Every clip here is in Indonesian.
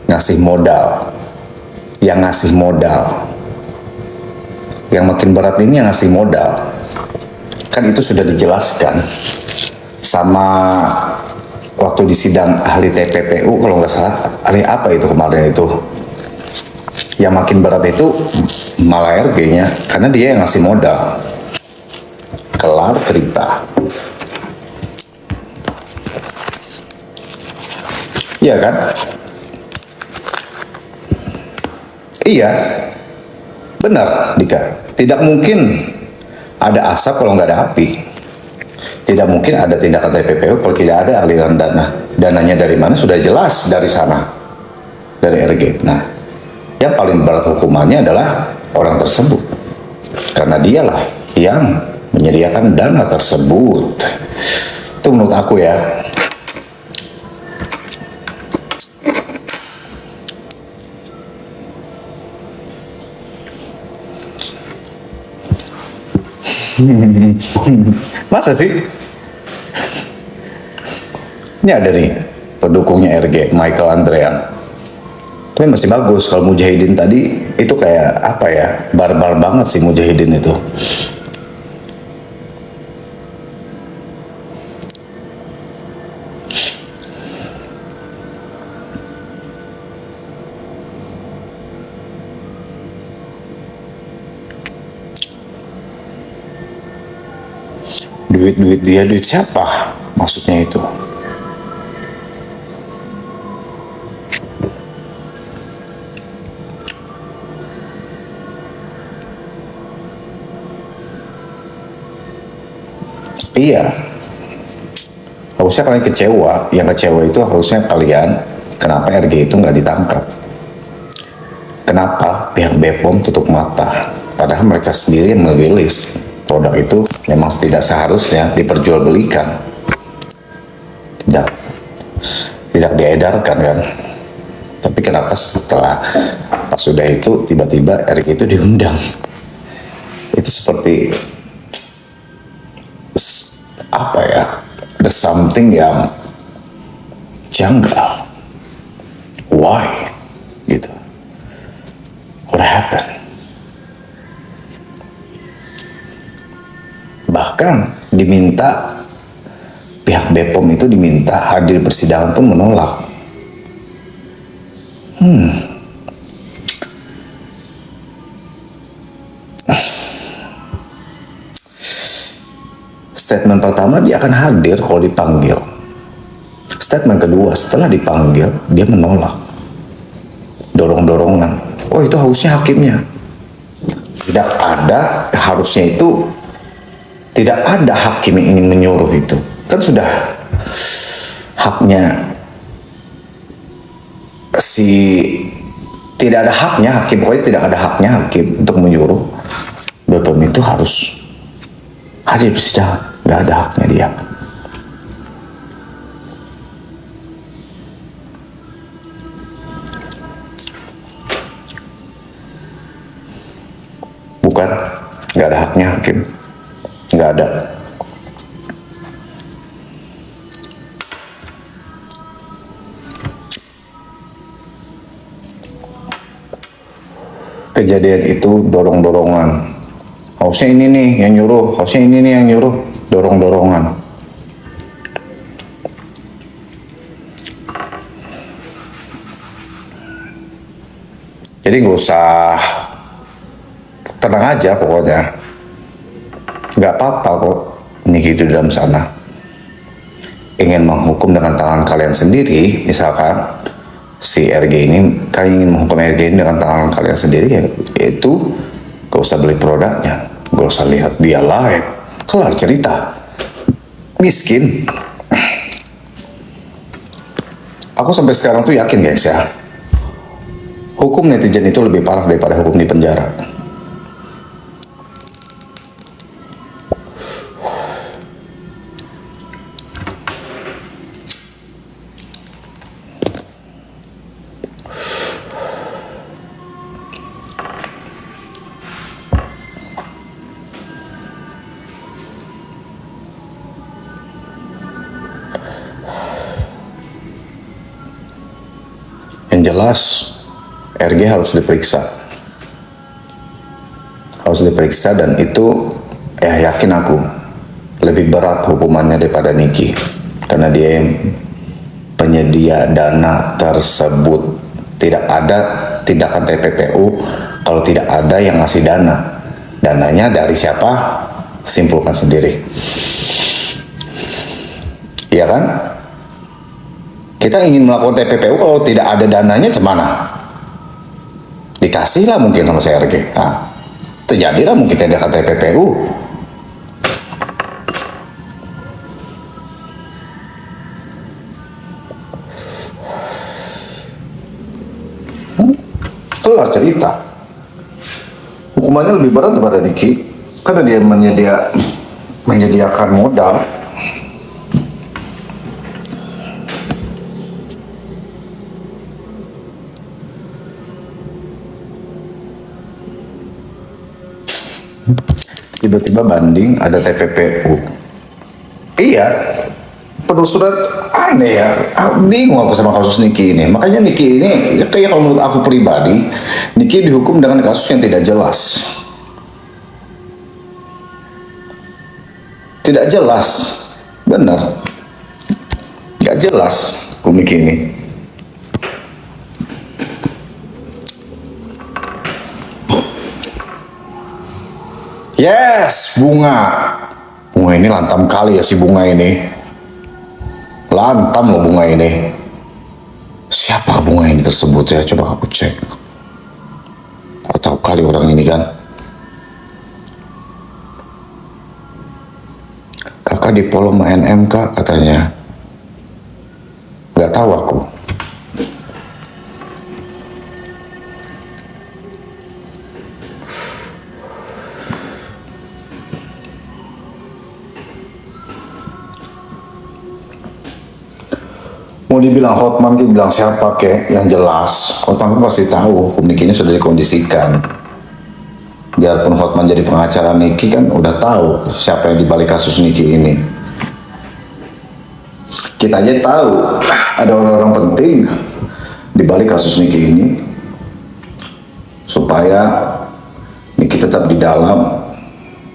ngasih modal, yang ngasih modal, yang makin berat ini yang ngasih modal. Kan itu sudah dijelaskan sama waktu di sidang ahli TPPU kalau nggak salah, ahli apa itu kemarin itu, yang makin berat itu malah RG-nya karena dia yang ngasih modal. Kelar cerita. Iya kan? Iya, benar Dika. Tidak mungkin ada asap kalau nggak ada api. Tidak mungkin ada tindakan TPPU kalau tidak ada aliran dana. Dananya dari mana? Sudah jelas dari sana, dari RG. Nah, yang paling berat hukumannya adalah orang tersebut. Karena dialah yang menyediakan dana tersebut. Itu menurut aku ya. Masa sih? Ini ada nih pendukungnya RG, Michael Andrean. Tapi masih bagus. Kalau Mujahidin tadi itu kayak apa ya? Barbar banget sih Mujahidin itu. Duit dia, duit siapa? Maksudnya itu. Iya. Harusnya kalian kecewa. Yang kecewa itu harusnya kalian kenapa RG itu nggak ditangkap. Kenapa pihak BPOM tutup mata. Padahal mereka sendiri yang merilis produk itu memang tidak seharusnya diperjualbelikan. Tidak diedarkan kan. Tapi kenapa setelah pas sudah itu tiba-tiba RG itu diundang. Itu seperti apa ya, ada something yang janggal. Why gitu, what happened? Bahkan diminta pihak BPOM itu diminta hadir persidangan pun menolak. Statement pertama dia akan hadir kalau dipanggil. Statement kedua setelah dipanggil dia menolak. Dorong-dorongan. Oh itu harusnya hakimnya. Tidak ada, harusnya itu tidak ada hakim yang ingin menyuruh itu. Kan sudah haknya tidak ada haknya hakim, pokoknya tidak ada haknya hakim untuk menyuruh BPOM itu harus hadir persidangan. Nggak ada haknya dia. Bukan, nggak ada haknya hakim. Nggak ada. Kejadian itu dorong-dorongan. Harusnya ini nih yang nyuruh, harusnya ini nih yang nyuruh, dorong-dorongan. Jadi nggak usah, tenang aja pokoknya. Nggak apa-apa kok ini gitu dalam sana. Ingin menghukum dengan tangan kalian sendiri, misalkan si RG ini, kalian ingin menghukum RG ini dengan tangan kalian sendiri, yaitu gak usah beli produknya, gak usah lihat dia live, kelar cerita. Miskin. Aku sampai sekarang tuh yakin guys ya, hukum netizen itu lebih parah daripada hukum di penjara. Yang jelas RG harus diperiksa. Harus diperiksa, dan itu ya yakin aku lebih berat hukumannya daripada Niki. Karena dia yang penyedia dana tersebut. Tidak ada tindakan TPPU kalau tidak ada yang ngasih dana. Dananya dari siapa? Simpulkan sendiri. Iya kan? Kita ingin melakukan TPPU kalau tidak ada dananya, gimana? Dikasihlah mungkin sama CRG. Nah, terjadilah mungkin tindakan TPPU. Kelar cerita. Hukumannya lebih berat daripada Niki karena dia menyediakan modal. Tiba-tiba banding ada TPPU. Iya, penuh surat, aneh ya. Bingung aku sama kasus Niki ini. Makanya Niki ini, ya kayak kalau menurut aku pribadi, Niki dihukum dengan kasus yang tidak jelas. Tidak jelas, benar. Gak jelas hukum Niki ini. Yes, bunga. Bunga ini lantam kali ya si bunga ini. Lantam loh bunga ini. Siapa bunga ini tersebut ya? Coba aku cek. Aku tahu kali orang ini kan. Kakak di Polo main MK katanya. Gak tahu aku. Mau dibilang Hotman, dibilang siapa kek, yang jelas Hotman pasti tahu hukum Niki ini sudah dikondisikan. Biarpun Hotman jadi pengacara Niki kan udah tahu siapa yang dibalik kasus Niki ini. Kita aja tahu ada orang-orang penting dibalik kasus Niki ini supaya Niki tetap di dalam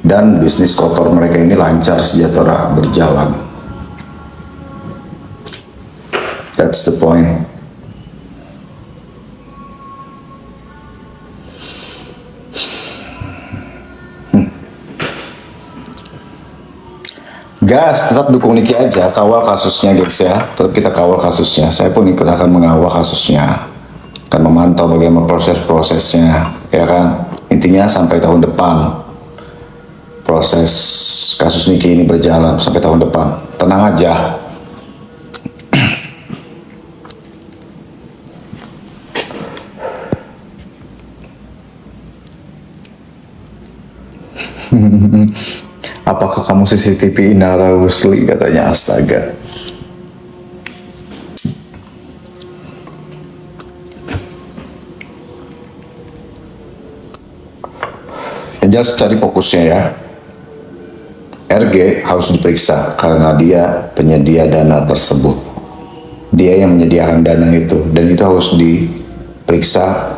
dan bisnis kotor mereka ini lancar sejahtera berjalan. That's the point. Gas, tetap dukung Niki aja, kawal kasusnya guys ya. Tetap kita kawal kasusnya. Saya pun ikut akan mengawal kasusnya, akan memantau bagaimana proses-prosesnya, ya kan. Intinya sampai tahun depan proses kasus Niki ini berjalan sampai tahun depan. Tenang aja. Apakah kamu CCTV Inara Wusli, katanya. Astaga. Yang jelas cari fokusnya ya. RG harus diperiksa karena dia penyedia dana tersebut. Dia yang menyediakan dana itu, dan itu harus diperiksa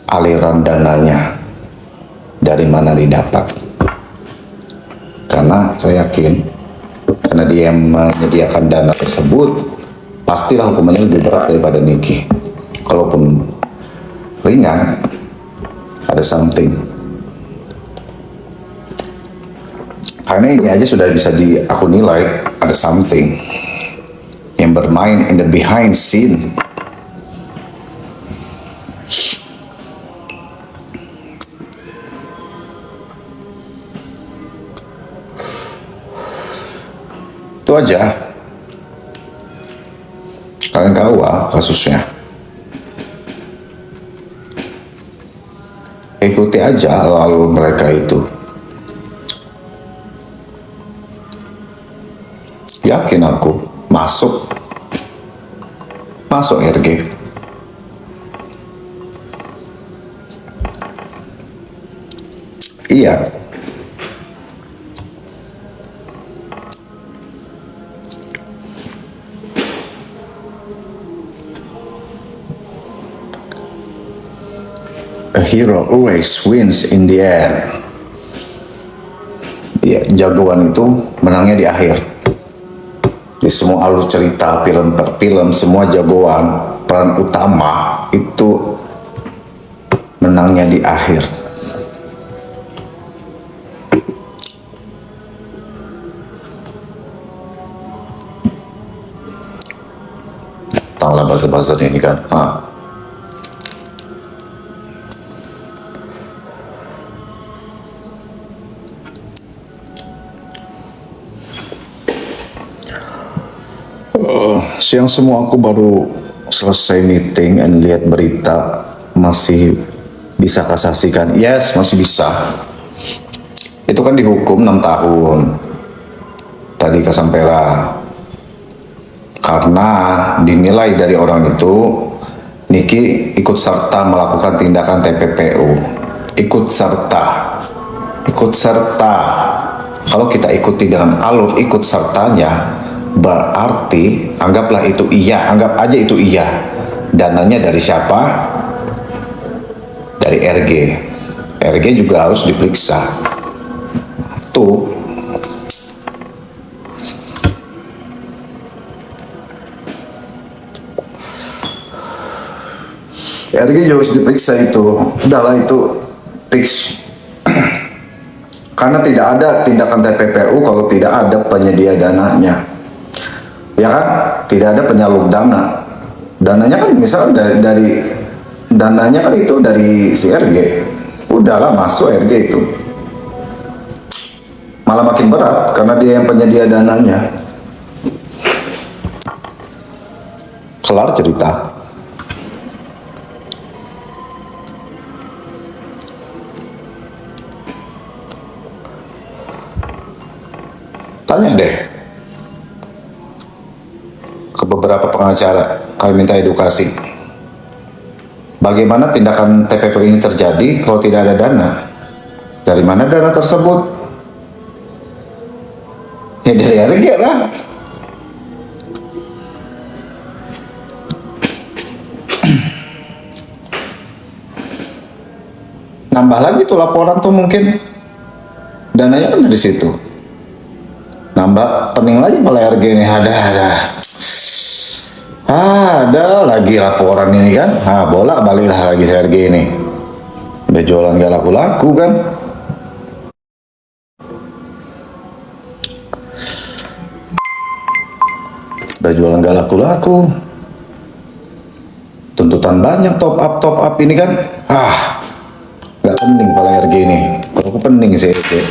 aliran dananya, dari mana didapat. Karena saya yakin, karena dia yang menyediakan dana tersebut, pastilah hukumannya lebih berat daripada Niki. Kalaupun ringan, ada something. Karena ini aja sudah bisa aku nilai ada something yang bermain in the behind scene. Itu aja. Kalian kawal kasusnya. Ikuti aja lalu mereka itu. Yakin aku masuk RG. Iya. A hero always wins in the end. Ya, jagoan itu menangnya di akhir. Di semua alur cerita, film per film, semua jagoan, peran utama itu menangnya di akhir. Tanglah bahasa-bahasa ini kan. Siang semua aku baru selesai meeting and lihat berita, masih bisa kasasikan? Yes, masih bisa. Itu kan dihukum 6 tahun tadi Kasampera karena dinilai dari orang itu Niki ikut serta melakukan tindakan TPPU. Ikut serta kalau kita ikuti dengan alur ikut sertanya, berarti anggaplah itu iya, anggap aja itu iya. Dananya dari siapa? Dari RG. RG juga harus diperiksa. Tuh. RG juga harus diperiksa itu. Udahlah itu fix. Karena tidak ada tindakan TPPU kalau tidak ada penyedia dananya. Ya kan? Tidak ada penyalur dana. Dananya kan misalnya dari dananya kan itu dari si RG. Udahlah masuk RG itu. Malah makin berat karena dia yang penyedia dananya. Kelar cerita. Tanya deh ke beberapa pengacara, kami minta edukasi. Bagaimana tindakan TPPU ini terjadi kalau tidak ada dana? Dari mana dana tersebut? Ya dari RG lah. Nambah lagi tuh laporan tuh mungkin dananya kan dari situ. Nambah pening lagi malah RG ini ada lagi laporan ini kan. Bolak balik lagi RG ini. Udah jualan gak laku-laku kan. Udah jualan gak laku-laku. Tuntutan banyak top up ini kan. Gak pening pala RG ini. Kalau aku pening sih RG.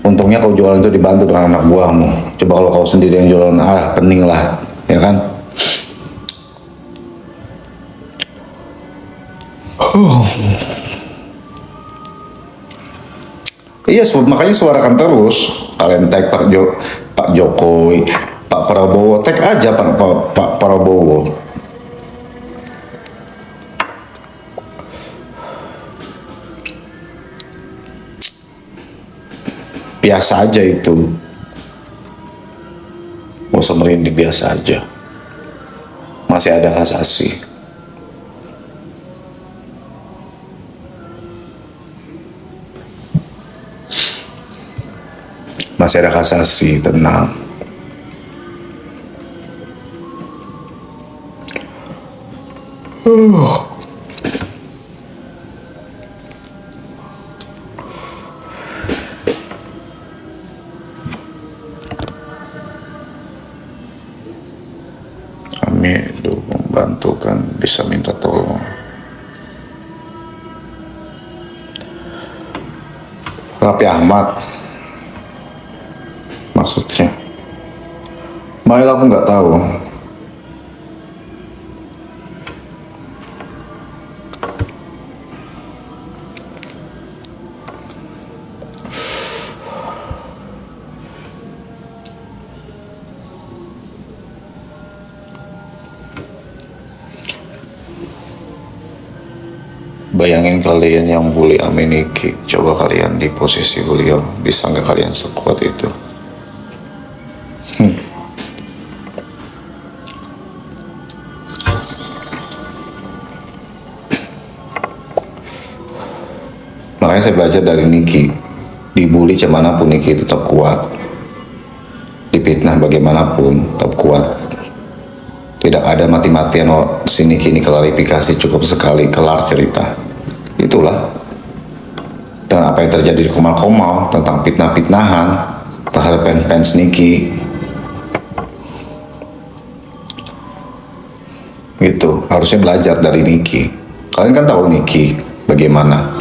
Untungnya kau jualan itu dibantu dengan anak buahmu. Coba kalau kau sendiri yang jualan, pening lah, ya kan? Iya, makanya suarakan terus. Kalian tag Pak Jokowi, Pak Prabowo, tag aja Pak Prabowo. Biasa aja itu. Gak usah merinding, biasa aja. Masih ada kasasi. Masih ada kasasi, tenang. Kami membantukan, bisa minta tolong. Raffi Ahmad maksudnya. Mail aku nggak tahu. Bayangin kalian yang bully Aminiki, coba kalian di posisi beliau, bisa nggak kalian sekuat itu? Makanya saya belajar dari Niki. Dibully cuman pun Niki tetap kuat. Dipitnah bagaimanapun tetap kuat. Tidak ada mati-matian. Oh, si Niki ini klarifikasi cukup sekali, kelar cerita. Itulah. Dan apa yang terjadi di Komal-Komal tentang fitnah-fitnahan terhadap fans Niki, gitu. Harusnya belajar dari Niki. Kalian kan tahu Niki bagaimana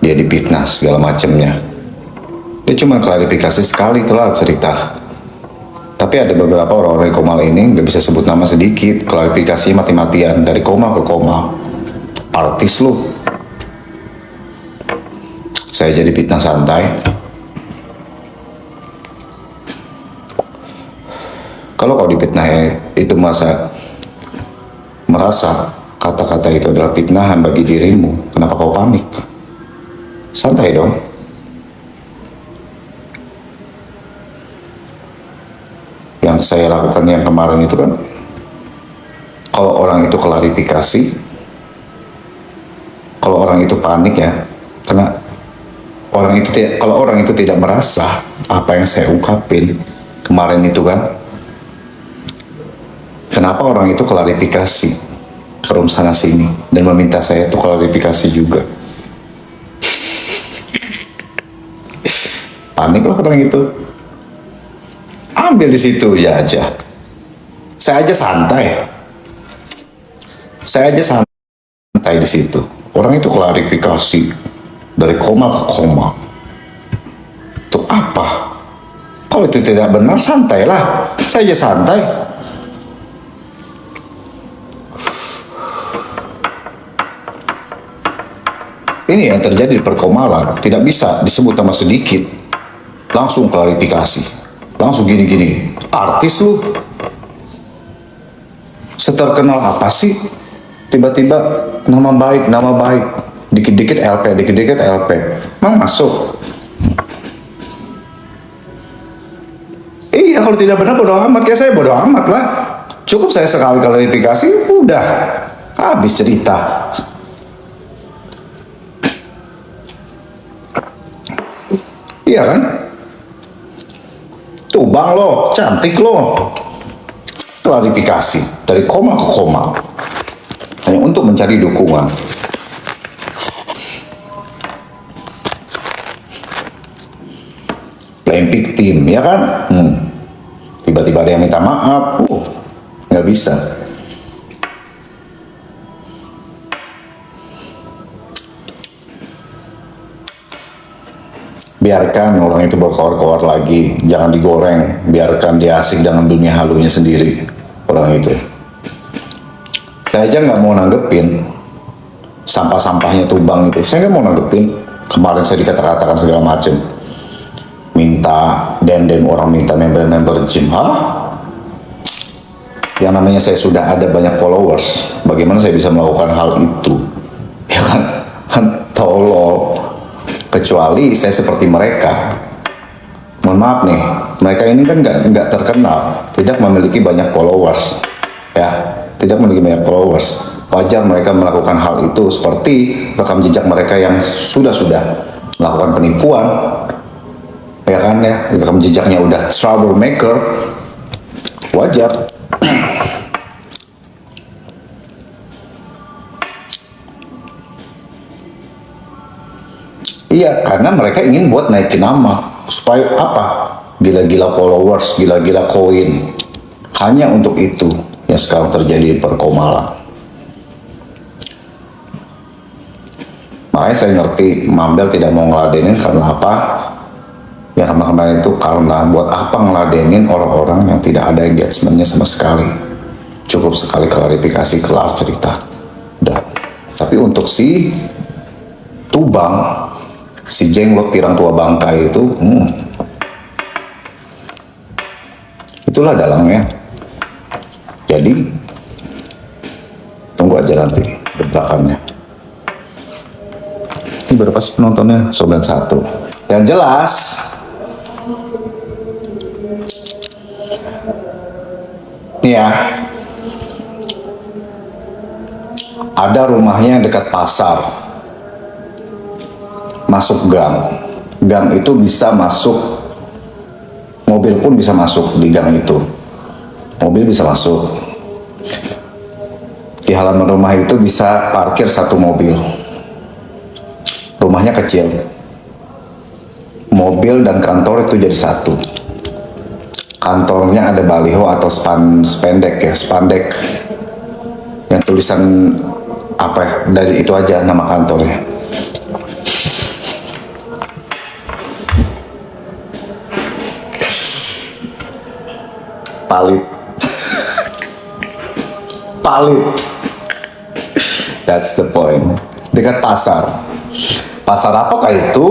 dia dipitnah segala macamnya. Dia cuma klarifikasi sekali kelar cerita. Tapi ada beberapa orang-orang di Komal ini nggak bisa sebut nama sedikit, klarifikasi mati-matian dari Komal ke Komal. Artis lu. Saya jadi fitnah santai. Kalau kau dipitnah itu merasa kata-kata itu adalah fitnahan bagi dirimu, kenapa kau panik? Santai dong. Yang saya lakukan yang kemarin itu kan, kalau orang itu klarifikasi, kalau orang itu panik ya, karena kalau orang itu tidak merasa apa yang saya ungkapin kemarin itu kan, kenapa orang itu klarifikasi ke room sana sini dan meminta saya itu klarifikasi juga? Panik lah orang itu. Ambil di situ ya aja. Saya aja santai. Saya aja santai di situ. Orang itu klarifikasi dari koma ke koma. Untuk apa? Kalau itu tidak benar, santailah. Saya aja santai. Ini yang terjadi di perkomalan. Tidak bisa disebut nama sedikit. Langsung klarifikasi, langsung gini-gini. Artis lu, seterkenal apa sih? Tiba-tiba nama baik, dikit-dikit LP, Emang masuk? Iya, kalau tidak benar bodo amat, ya saya bodo amat lah. Cukup saya sekali klarifikasi, udah habis cerita. Iya kan? Tuh bang lo, cantik lo. Klarifikasi dari koma ke koma. Hanya untuk mencari dukungan. Playing victim, ya kan? Tiba-tiba ada yang minta maaf. Nggak bisa. Biarkan orang itu berkoar-koar lagi, jangan digoreng, biarkan dia asik dengan dunia halunya sendiri, orang itu. Saya aja nggak mau nanggepin sampah-sampahnya Tubang itu, saya nggak mau nanggepin. Kemarin saya dikata-katakan segala macam, minta den orang minta member gym, yang namanya saya sudah ada banyak followers, bagaimana saya bisa melakukan hal itu? Ya kan tolol. Kecuali saya seperti mereka, mohon maaf nih, mereka ini kan nggak terkenal, tidak memiliki banyak followers, ya, tidak memiliki banyak followers. Wajar mereka melakukan hal itu, seperti rekam jejak mereka yang sudah melakukan penipuan, ya kan ya, rekam jejaknya udah troublemaker, wajar. Iya, karena mereka ingin buat naikin nama. Supaya apa? Gila-gila followers, gila-gila koin. Hanya untuk itu yang sekarang terjadi di perkomalan. Makanya saya ngerti Mambel tidak mau ngeladenin karena apa? Ya kemarin itu karena buat apa ngeladenin orang-orang yang tidak ada engagementnya sama sekali. Cukup sekali klarifikasi, kelar cerita. Udah. Tapi untuk si Tubang, si jenglot pirang tua bangkai itu, itulah dalangnya. Jadi tunggu aja nanti gebrakannya. Ini berapa sih penontonnya? 91. Yang jelas nih ya, ada rumahnya dekat pasar. masuk gang. Gang itu bisa masuk, mobil pun bisa masuk di gang itu. Mobil bisa masuk. Di halaman rumah itu bisa parkir satu mobil. Rumahnya kecil. Mobil dan kantor itu jadi satu. Kantornya ada baliho atau spandek ya, spandek. Yang tulisan apa ya, dari itu aja nama kantornya. Palit. Palit. That's the point. Dekat pasar. Pasar apakah itu?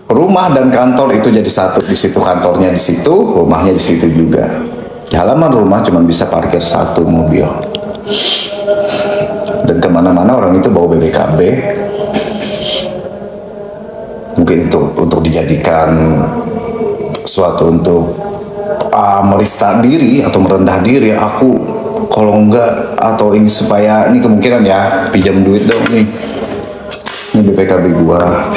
Rumah dan kantor itu jadi satu. Di situ kantornya di situ, rumahnya di situ juga. Di halaman rumah cuma bisa parkir satu mobil. Dan kemana-mana orang itu bawa BBKB. Mungkin itu untuk dijadikan suatu untuk merista diri atau merendah diri. Aku kalau enggak, atau ini supaya, ini kemungkinan ya, pinjam duit dong nih. Ini BPKB gua.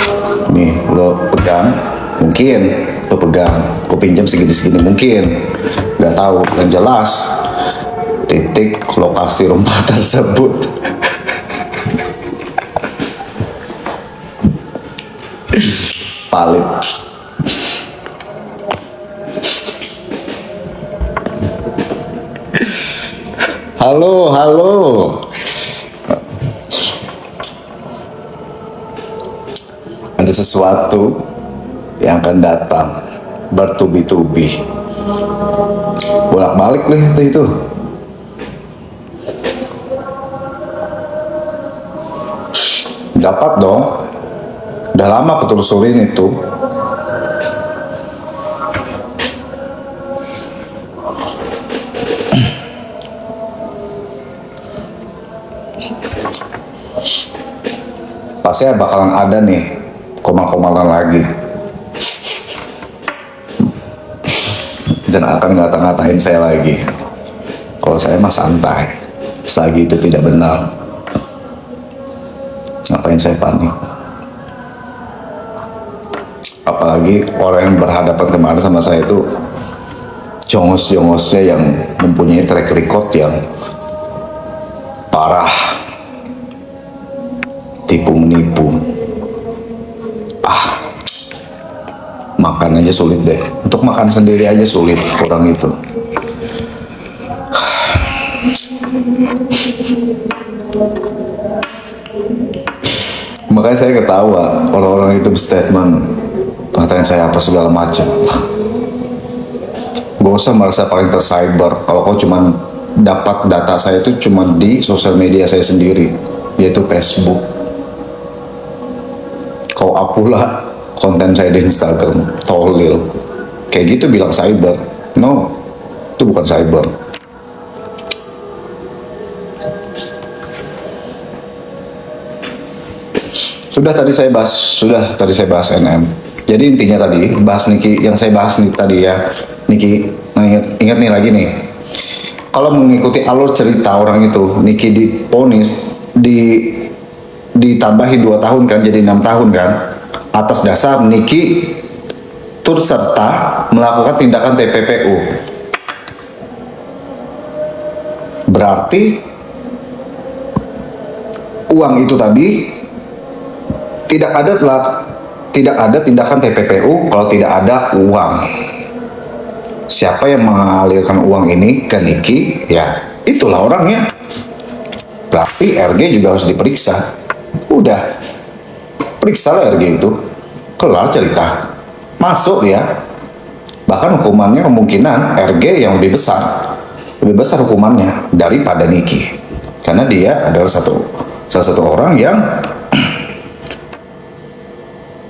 Nih, lo pegang, mungkin lo pegang, gue pinjam segini-segini mungkin, nggak tahu, yang jelas titik lokasi rumah tersebut. Palit. Halo, halo. Ada sesuatu yang akan datang bertubi-tubi, bolak-balik lah itu. Dapat dong, udah lama aku telusurin itu. Pasti bakalan ada nih komal-komalan lagi, dan akan ngata-ngatain saya lagi. Kalau saya mah santai, selagi itu tidak benar, ngapain saya panik? Apalagi orang yang berhadapan kemarin sama saya itu jongos-jongosnya yang mempunyai track record yang parah, tipu menipu. Makan aja sulit deh, untuk makan sendiri aja sulit orang itu. Makanya saya ketawa orang-orang itu berstatement, ngatain saya apa segala macam. Gak usah merasa paling tercyber kalau kau cuman dapat data saya itu cuma di sosial media saya sendiri, yaitu Facebook. Kau apulah konten saya di Instagram, tolil. Kayak gitu bilang cyber. No, itu bukan cyber. Sudah tadi saya bahas NM. Jadi intinya tadi, bahas Niki, yang saya bahas nih tadi ya, Niki, nah ingat nih lagi nih. Kalau mengikuti alur cerita orang itu, Niki diponis, ditambahi 2 tahun kan, jadi 6 tahun kan. Atas dasar Niki turut serta melakukan tindakan TPPU. Berarti uang itu tadi tidak ada tindakan TPPU kalau tidak ada uang. Siapa yang mengalirkan uang ini ke Niki, ya itulah orangnya. Berarti RG juga harus diperiksa. Udah, periksa lah RG itu, kelar cerita, masuk ya. Bahkan hukumannya kemungkinan RG yang lebih besar hukumannya daripada Niki, karena dia adalah salah satu orang yang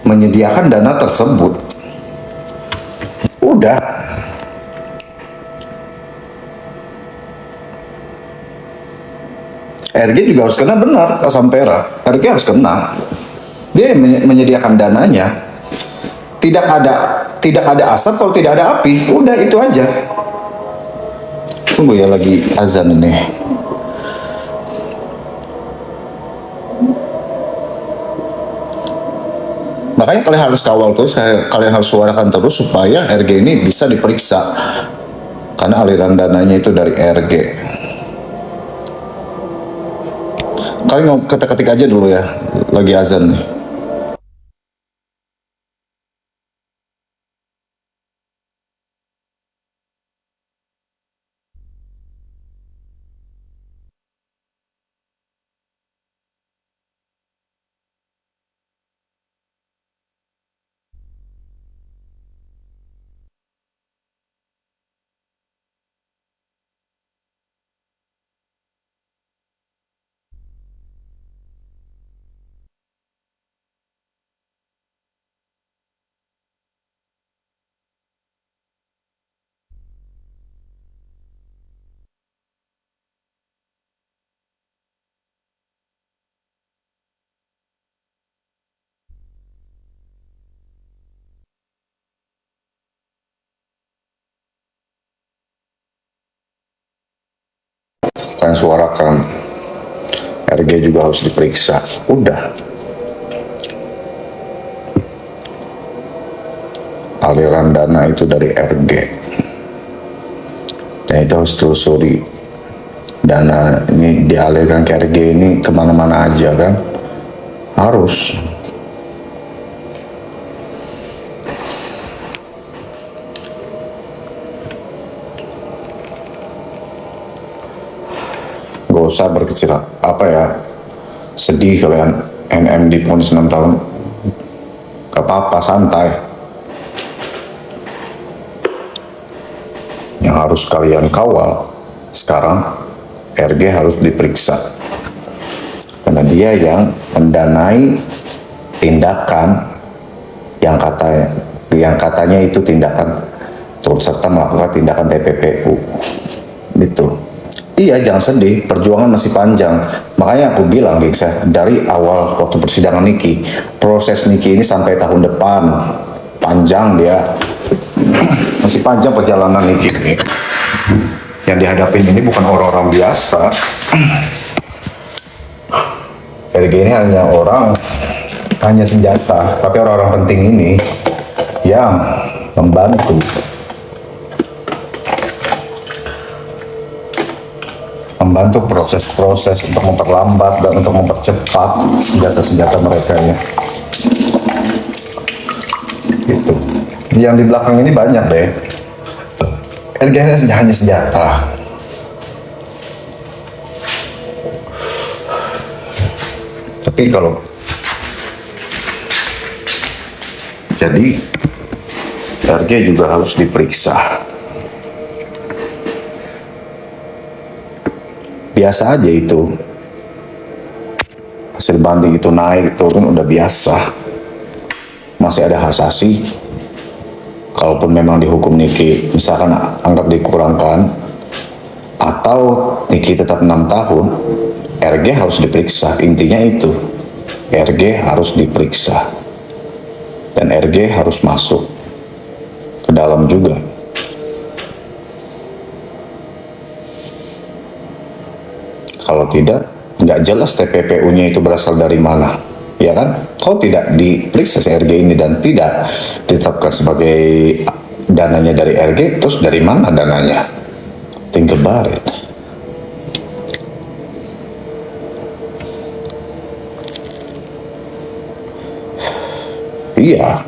menyediakan dana tersebut. Udah, RG juga harus kena, benar Pak Sampera, RG harus kena. Dia menyediakan dananya. Tidak ada asap kalau tidak ada api. Udah, itu aja. Tunggu ya, lagi azan ini. Makanya kalian harus kawal terus, kalian harus suarakan terus supaya RG ini bisa diperiksa. Karena aliran dananya itu dari RG. Kalian mau ketik-ketik aja dulu ya, lagi azan nih. Kalian suarakan RG juga harus diperiksa. Udah, aliran dana itu dari RG, dan itu harus telusuri. Dana ini dialirkan ke RG ini kemana-mana aja kan, harus. Gak usah berkecil apa ya, sedih kalian NM diponis 6 tahun, gak apa-apa, santai. Yang harus kalian kawal sekarang, RG harus diperiksa karena dia yang mendanai tindakan yang katanya itu tindakan turut serta melakukan tindakan TPPU gitu. Iya, jangan sedih, perjuangan masih panjang. Makanya aku bilang, gengs ya, dari awal waktu persidangan Niki, proses Niki ini sampai tahun depan, panjang dia. Masih panjang perjalanan Niki ini. Yang dihadapin ini bukan orang-orang biasa. RG ini hanya senjata, tapi orang-orang penting ini yang membantu. Membantu proses-proses untuk memperlambat dan untuk mempercepat senjata-senjata mereka ya. Gitu. Yang di belakang ini banyak deh. RG ini hanya senjata. Tapi kalau jadi RG juga harus diperiksa. Biasa aja itu, hasil banding itu naik turun udah biasa. Masih ada hasasi, kalaupun memang dihukum Niki misalkan anggap dikurangkan atau Niki tetap 6 tahun, RG harus diperiksa. Intinya itu, RG harus diperiksa dan RG harus masuk ke dalam juga. Kalau tidak, nggak jelas TPPU-nya itu berasal dari mana, ya kan? Kalau tidak diperiksa si RG ini dan tidak ditetapkan sebagai dananya dari RG, terus dari mana dananya? Think about it. Iya.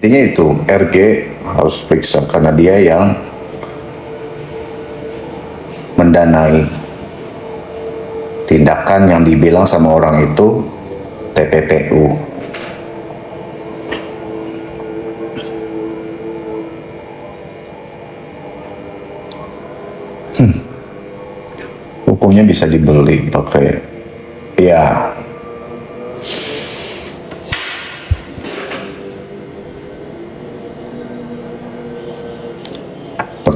Intinya itu, RG harus periksa karena dia yang mendanai tindakan yang dibilang sama orang itu TPPU. Bukunya bisa dibeli pakai ya.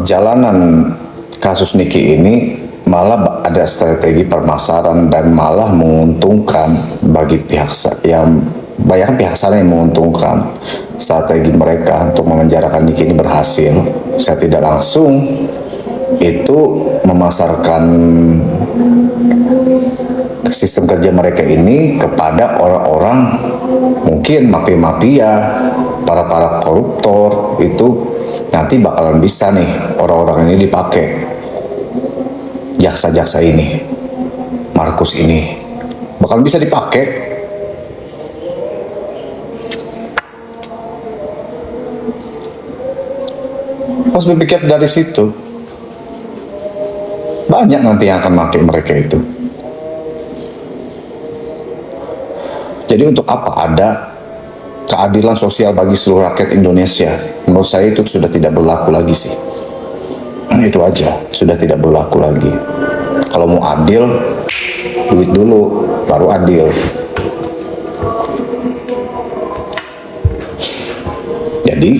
Perjalanan kasus Niki ini malah ada strategi permasaran dan malah menguntungkan bagi pihak yang banyak pihak sana yang menguntungkan. Strategi mereka untuk memenjarakan Niki ini berhasil. Saya tidak langsung itu memasarkan sistem kerja mereka ini kepada orang-orang, mungkin mafia-mafia, para koruptor. Itu nanti bakalan bisa nih orang-orang ini dipakai, jaksa-jaksa ini, Markus ini bakalan bisa dipakai. Harus berpikir dari situ. Banyak nanti yang akan pakai mereka itu. Jadi untuk apa ada keadilan sosial bagi seluruh rakyat Indonesia? Menurut saya itu sudah tidak berlaku lagi sih. Itu aja, sudah tidak berlaku lagi. Kalau mau adil, duit dulu, baru adil. Jadi,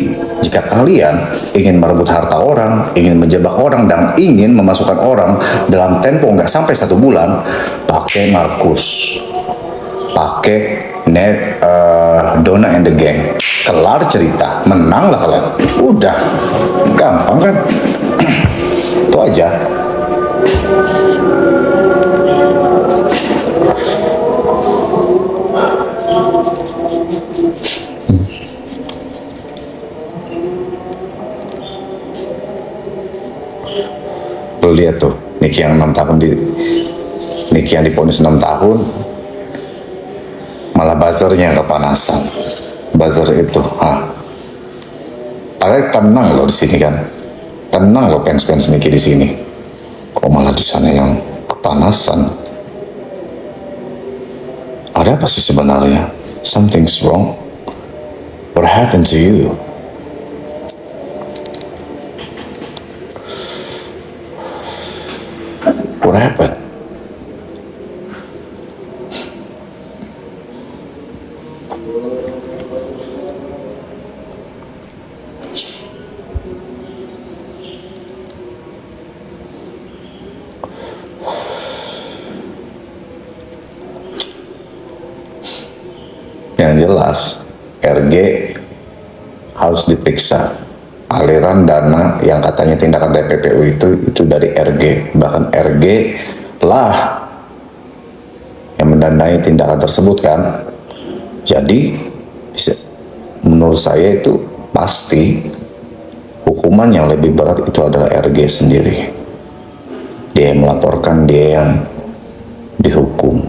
jika kalian ingin merebut harta orang, ingin menjebak orang, dan ingin memasukkan orang dalam tempo nggak sampai 1 bulan, pakai Markus, pakai Donna and the Gang. Kelar cerita, menang lah kalian. Udah, gampang kan? Itu aja. Lo lihat tuh, Niki yang 6 tahun Niki yang diponis 6 tahun, malah buzzernya kepanasan. Buzzer itu, Padahal tenang loh di sini kan, tenang loh fans-fans Niki di sini. Kok malah di sana yang kepanasan? Ada apa sih sebenarnya? Something's wrong. What happened to you? What happened? Yang jelas, RG harus diperiksa. Aliran dana yang katanya tindakan TPPU itu dari RG. Bahkan RG lah yang mendanai tindakan tersebut kan. Jadi menurut saya itu pasti hukuman yang lebih berat itu adalah RG sendiri. Dia yang melaporkan, dia yang dihukum.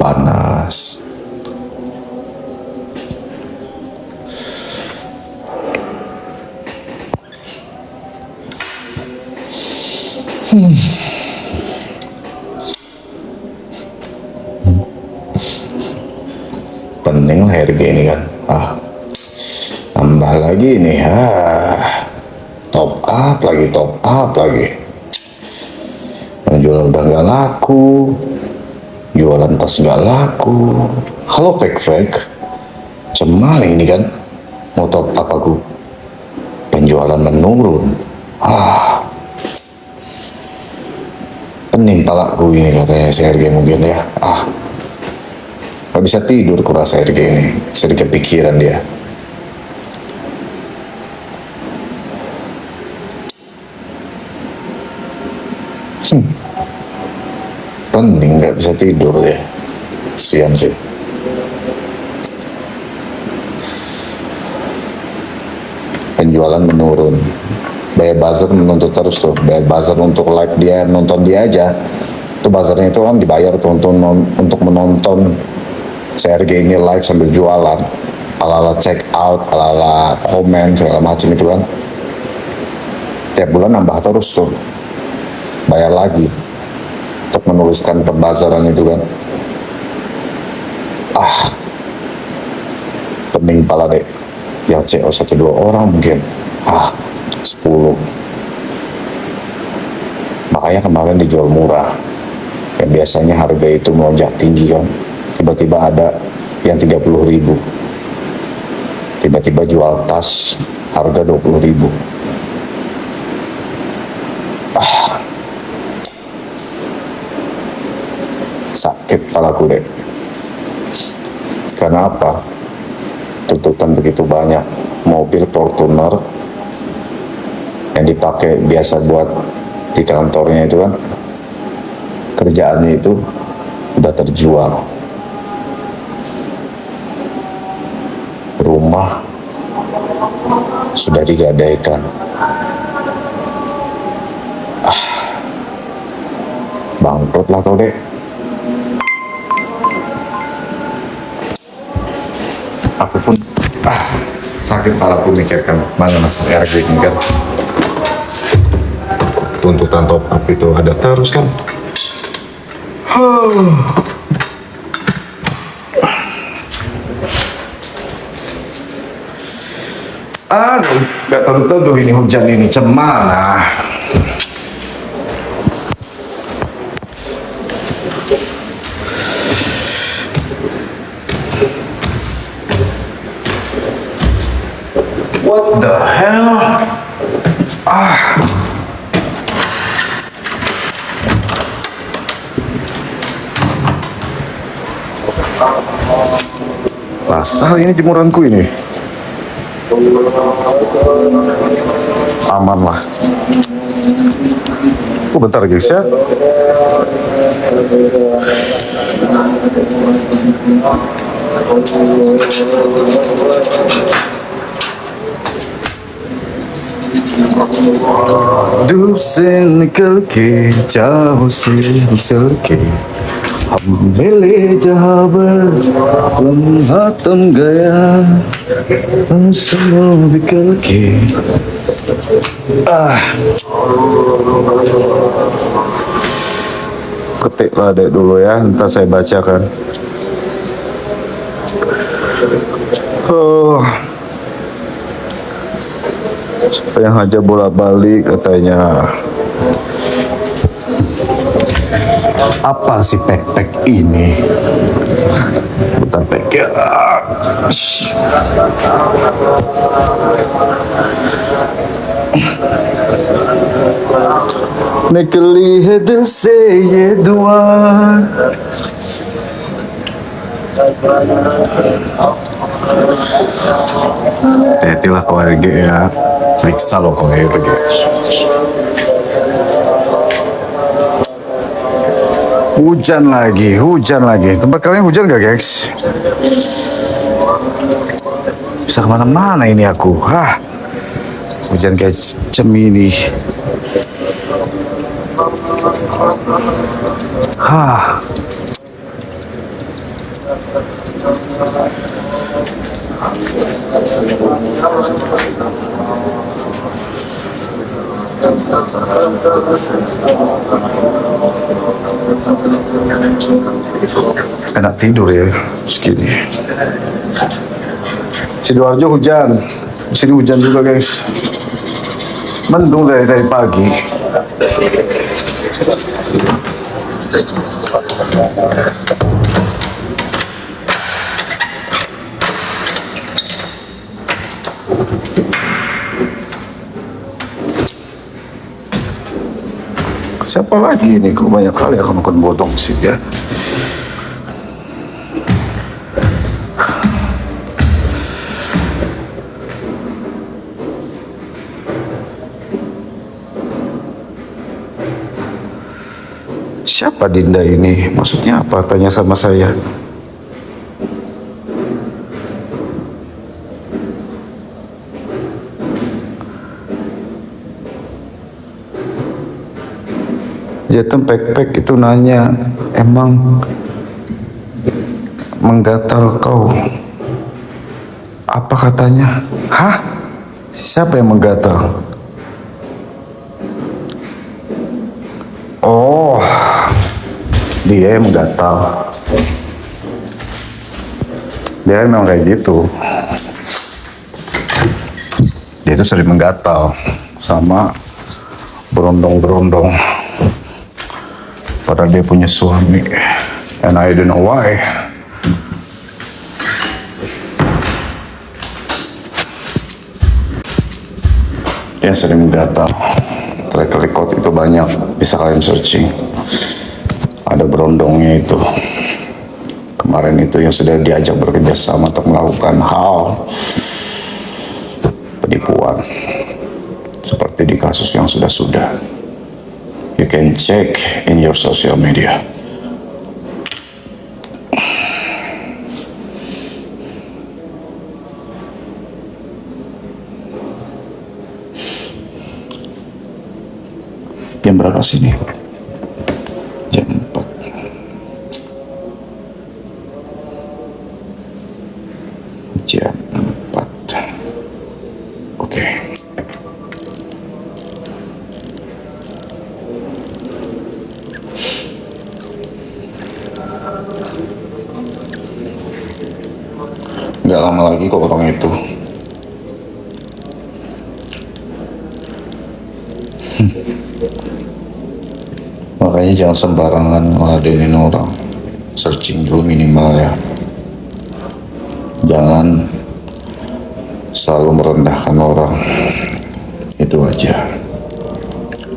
Panas. Penting lah RG ini kan. Tambah lagi nih, top up lagi. Jualan udah gak laku, jualan tas gak laku. Halo fake, cuman ini kan mau top up aku, penjualan menurun. Pening palaku ini katanya si RG mungkin ya. Gak bisa tidur kurasa RG ini, sedikit pikiran dia. Pening gak bisa tidur dia, sian sih. Penjualan menurun, bayar buzzer menuntut terus tuh, bayar buzzer untuk like dia, nonton dia aja. Tuh buzzernya itu kan dibayar tuh untuk menonton CRG ini live sambil jualan, ala-ala check out, ala-ala komen segala macam itu kan. Tiap bulan nambah terus tuh, bayar lagi untuk menuliskan pembazaran itu kan. Pening pala deh, yang CO 1-2 orang mungkin. 10. Makanya kemarin dijual murah. Yang biasanya harga itu melonjak tinggi kan. Tiba-tiba ada yang 30.000. Tiba-tiba jual tas harga 20.000. Sakit palaku deh. Karena apa? Tuntutan begitu banyak. Mobil Fortuner yang dipakai biasa buat di kantornya itu kan, kerjaannya itu udah terjual. Rumah sudah digadaikan. Bangkrut lah kau dek. Aku pun sakit kepalaku mikirkan mana Mas RG ini kan. Tuntutan top up itu ada terus kan. Gak tahu-tahu ini hujan ini cemana. What the hell? Basah ini jemuranku ini. Aman lah. Bentar guys ya. दूसरे निकल के जाओ से निकल के हम मिले जहाँ पर लम्हा तुम गया semua निकल के ketiklah dek dulu ya, ntar saya bacakan. Siapa yang aja bolak-balik katanya. Apa sih pek-pek ini? Bukan pek ya. निकली है दिल से ये दुआ. Hati-hatilah kau RG ya. Periksa loh kau RG. Hujan lagi. Tempat kalian hujan gak guys? Bisa kemana-mana ini aku. Hujan kayak cemini. Enak tidur ya segini. Sidoarjo hujan, sini hujan juga guys. Mendung dari pagi. Siapa lagi ini? Kok banyak kali aku makan bodong sih ya. Siapa Dinda ini? Maksudnya apa? Tanya sama saya. Jatuh pek-pek itu nanya, emang menggatal kau? Apa katanya? Hah? Siapa yang menggatal? Oh, dia yang menggatal. Dia memang kayak gitu. Dia itu sering menggatal. sama berondong-berondong pada dia punya suami, and I don't know why. Dia sering data track record itu banyak, bisa kalian searching. Ada berondongnya itu. Kemarin itu yang sudah diajak bekerja sama untuk melakukan hal penipuan seperti di kasus yang sudah-sudah. You can check in your social media. Jam berapa sih ini? Jam 4. Jam 4. Oke. Nggak lama lagi kok orang itu. Makanya jangan sembarangan ngeladenin orang. Searching dulu minimal ya. Jangan selalu merendahkan orang. Itu aja.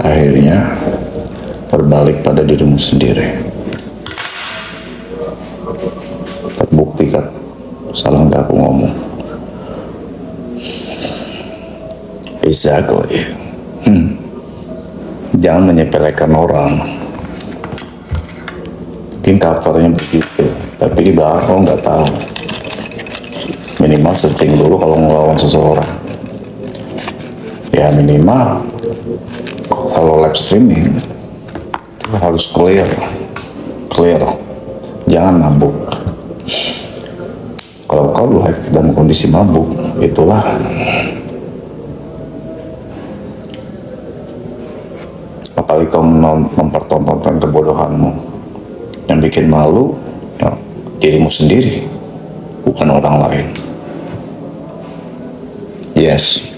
Akhirnya berbalik pada dirimu sendiri. Terbukti kan, salah nggak aku ngomong. Exactly. Jangan menyepelekan orang. Mungkin covernya begitu, tapi di belakang nggak tahu. Minimal searching dulu kalau ngelawan seseorang. Ya minimal kalau live streaming harus clear. Jangan mabuk. Kalau kau live dalam kondisi mabuk, itulah apalagi kau mempertontonkan kebodohanmu. Yang bikin malu ya, dirimu sendiri, bukan orang lain. Yes.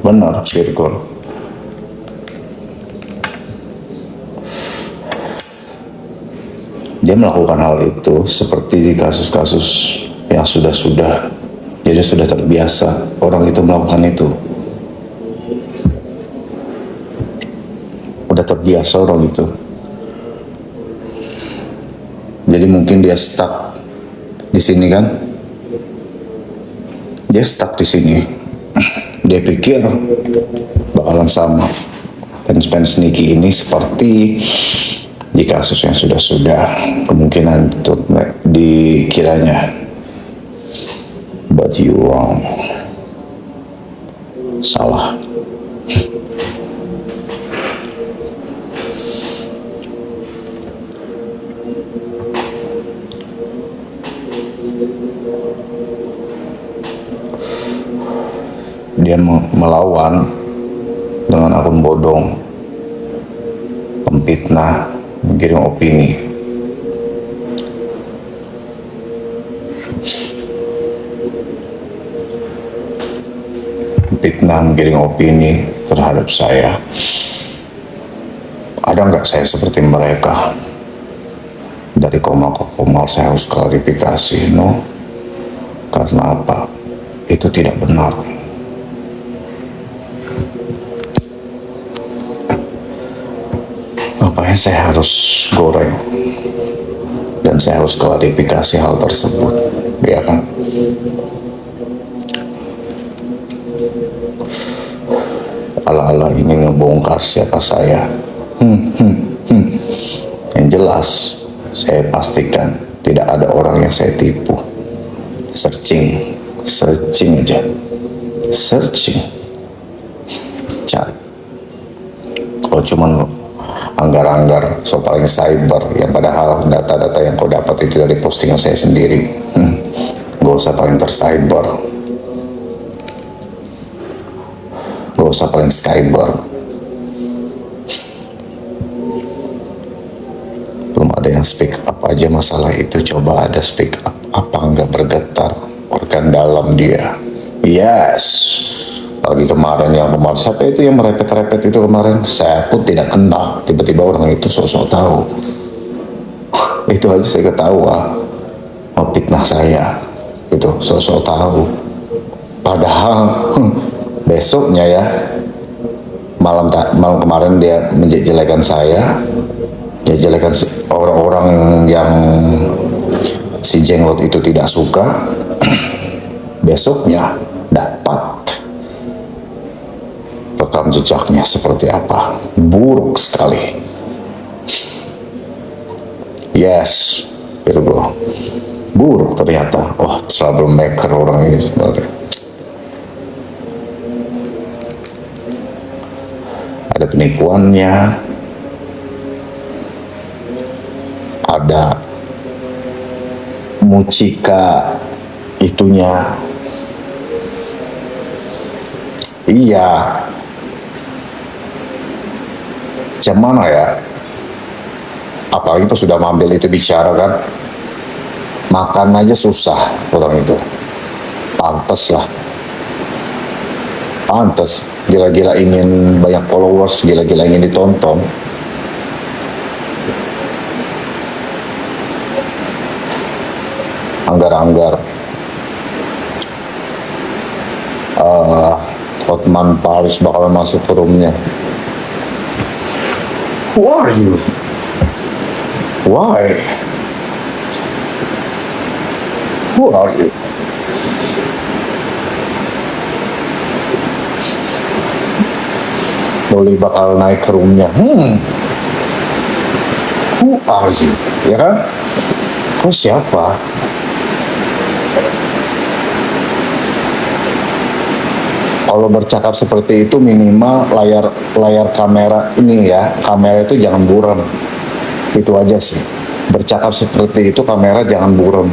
Benar, Virgo. Dia melakukan hal itu seperti di kasus-kasus yang sudah-sudah. Jadi sudah terbiasa orang itu melakukan itu. Udah terbiasa orang itu. Jadi mungkin dia stuck di sini kan? Dia stuck di sini. Dia pikir bakalan sama. Fans-fans Niki ini seperti di kasus yang sudah-sudah, kemungkinan itu dikiranya. But you wrong. Salah. Dia melawan dengan akun bodong, pemfitnah, mengirim opini. Fitnah mengirim opini terhadap saya. Ada nggak saya seperti mereka? Dari koma ke koma saya harus klarifikasi. No. Karena apa? Itu tidak benar. Makanya saya harus goreng. Dan saya harus klarifikasi hal tersebut. Ya kan? Ala-ala ini ngebongkar siapa saya. Yang jelas, saya pastikan tidak ada orang yang saya tipu. Searching aja. Searching. Cari. Kalau cuman anggar-anggar so paling cyber, yang padahal data-data yang kau dapat itu dari postingan saya sendiri. Gak usah paling tercyber. Gak usah paling cyber. Belum ada yang yang speak up aja masalah itu, coba ada speak up, apa nggak bergetar organ dalam dia. Yes, lagi kemarin siapa itu yang merepet-repet itu kemarin, saya pun tidak kenal, tiba-tiba orang itu sok-sok tahu. Itu aja saya ketawa, mau fitnah saya, itu sok-sok tahu. Padahal besoknya ya, malam kemarin dia menjelekan saya, dia jelekan orang-orang yang si jenglot itu tidak suka. Besoknya dapat rekam jejaknya seperti apa, buruk sekali. Yes, Virgo, buruk ternyata. Wah, troublemaker orang ini sebenarnya. Ada penipuannya, ada mucika itunya. Iya, macam mana ya? Apalagi pas sudah ngambil itu bicara kan, makan aja susah orang itu. Pantes lah, pantes. Gila-gila ingin banyak followers, gila-gila ingin ditonton. Anggar-anggar Hotman Paris bakal masuk ke roomnya. Who are you? Why? Who are you? Boleh bakal naik ke roomnya. Who are you? Ya kan? Kau siapa? Kalau bercakap seperti itu minimal layar kamera ini ya, kamera itu jangan buram. Itu aja sih. Bercakap seperti itu kamera jangan buram.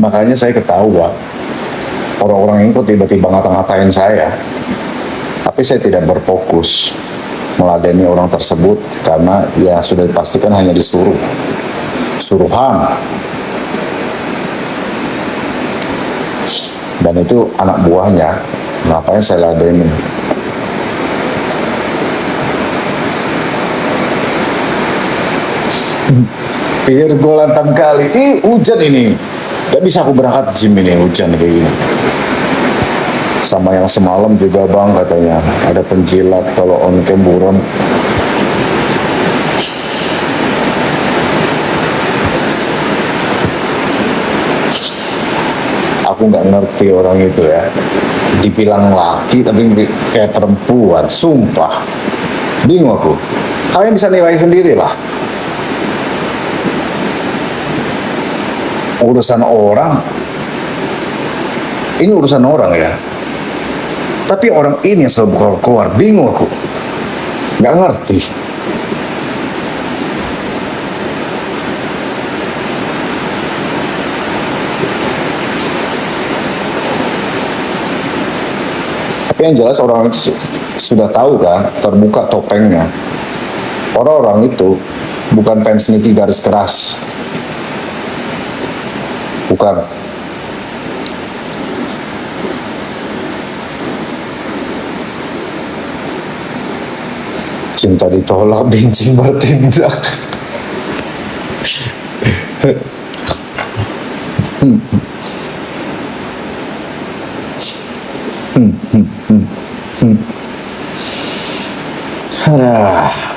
Makanya saya ketawa. Orang-orang ini kok tiba-tiba ngata-ngatain saya. Tapi saya tidak berfokus meladeni orang tersebut karena ya sudah dipastikan hanya disuruh. Suruhan. Dan itu anak buahnya, ngapain saya ladenin? Virgo lantang kali, hujan ini, gak bisa aku berangkat gym ini, hujan kayak gini. Sama yang semalam juga bang katanya, ada penjilat kalau on cam buron. Aku nggak ngerti orang itu ya, dibilang laki tapi kayak perempuan, sumpah bingung aku. Kalian bisa nilai sendiri lah, urusan orang ini urusan orang ya, tapi orang ini yang selalu keluar, bingung aku, nggak ngerti. Yang jelas orang itu sudah tahu kan, terbuka topengnya. Orang-orang itu bukan fans Niki garis keras, bukan. Cinta ditolak, benci bertindak.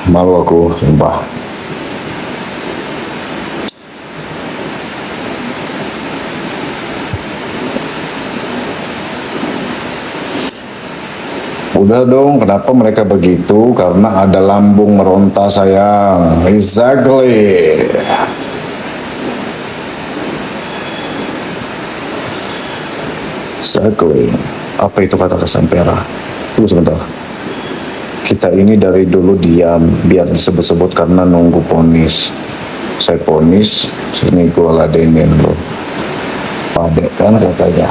Malu aku, sumpah. Udah dong, kenapa mereka begitu? Karena ada lambung meronta sayang. Exactly. Exactly. Apa itu kata kesampera? Tunggu sebentar. Kita ini dari dulu diam, biar disebut-sebut karena nunggu ponis. Saya ponis, sini gue ladenin lo. Padek kan katanya.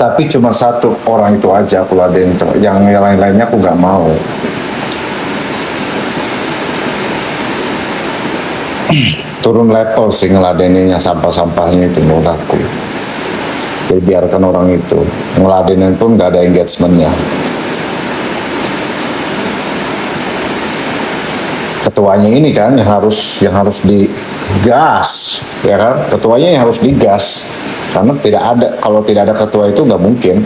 Tapi cuma satu orang itu aja aku ladenin, yang lain-lainnya aku nggak mau. Turun level sih ngeladeninnya, sampah-sampahnya itu menurut aku. Jadi biarkan orang itu ngeladenin pun nggak ada engagementnya. Ketuanya ini kan yang harus digas, ya kan? Ketuanya yang harus digas, karena tidak ada, kalau tidak ada ketua itu nggak mungkin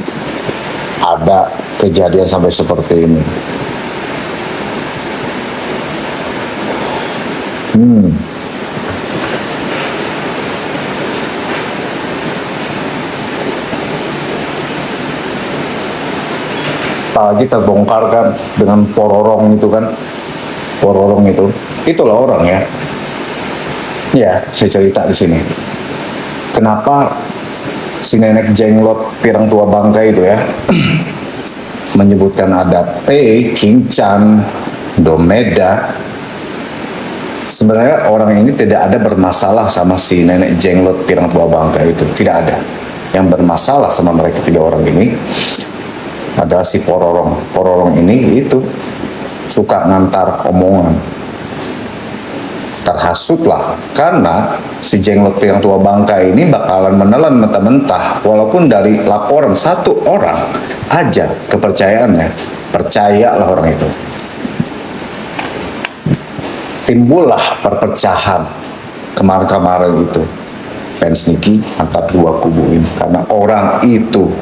ada kejadian sampai seperti ini. Apalagi terbongkar kan dengan Pororong itu kan, Pororong itu, itulah orang ya. Ya, saya cerita di sini. Kenapa si nenek jenglot pirang tua bangka itu ya menyebutkan ada P, King Chan, Domeda. Sebenarnya orang ini tidak ada bermasalah sama si nenek jenglot pirang tua bangka itu, tidak ada. Yang bermasalah sama mereka tiga orang ini adalah si Pororong. Pororong ini itu suka ngantar omongan, terhasut lah, karena si jenglot yang tua bangka ini bakalan menelan mentah-mentah, walaupun dari laporan satu orang aja kepercayaannya, percayalah orang itu. Timbullah perpecahan kemarin-kemarin itu, fans Niki antar dua kubu ini, karena orang itu.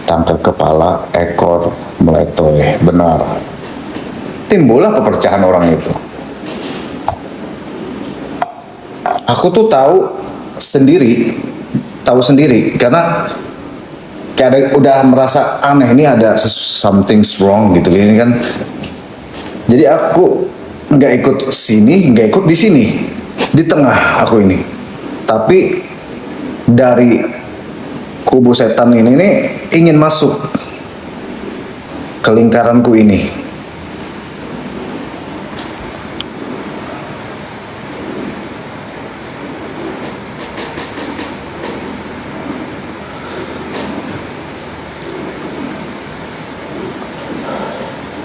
Tangkap kepala, ekor meletoy, benar. Timbullah perpecahan orang itu. Aku tuh tahu sendiri, karena kayak udah merasa aneh, ini ada something wrong gitu ini kan. Jadi aku nggak ikut sini, nggak ikut di sini, di tengah aku ini. Tapi dari kubu setan ini nih ingin masuk ke lingkaranku ini.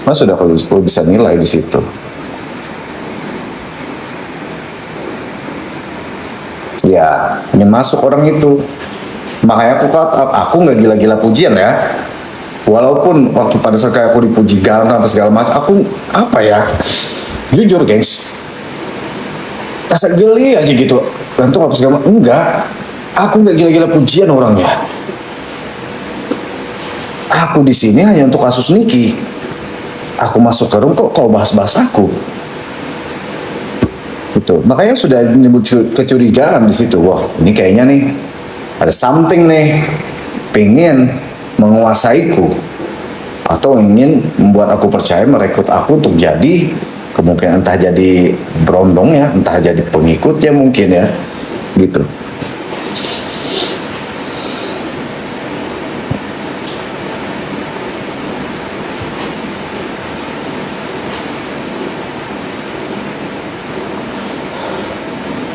Mas sudah kalau bisa nilai di situ. Ya, ingin masuk orang itu. Makanya aku nggak gila-gila pujian ya. Walaupun waktu pada saat aku dipuji ganteng apa segala macam, aku apa ya? Jujur guys, rasa geli aja gitu. Ganteng apa segala macam, enggak. Aku nggak gila-gila pujian orangnya. Aku di sini hanya untuk kasus Niki. Aku masuk ke room kok kau bahas-bahas aku. Itu. Makanya sudah menyebut kecurigaan di situ. Wah, ini kayaknya nih ada something nih, pengen menguasaiku atau ingin membuat aku percaya, merekrut aku untuk jadi, kemungkinan entah jadi berondongnya, entah jadi pengikutnya mungkin ya, gitu.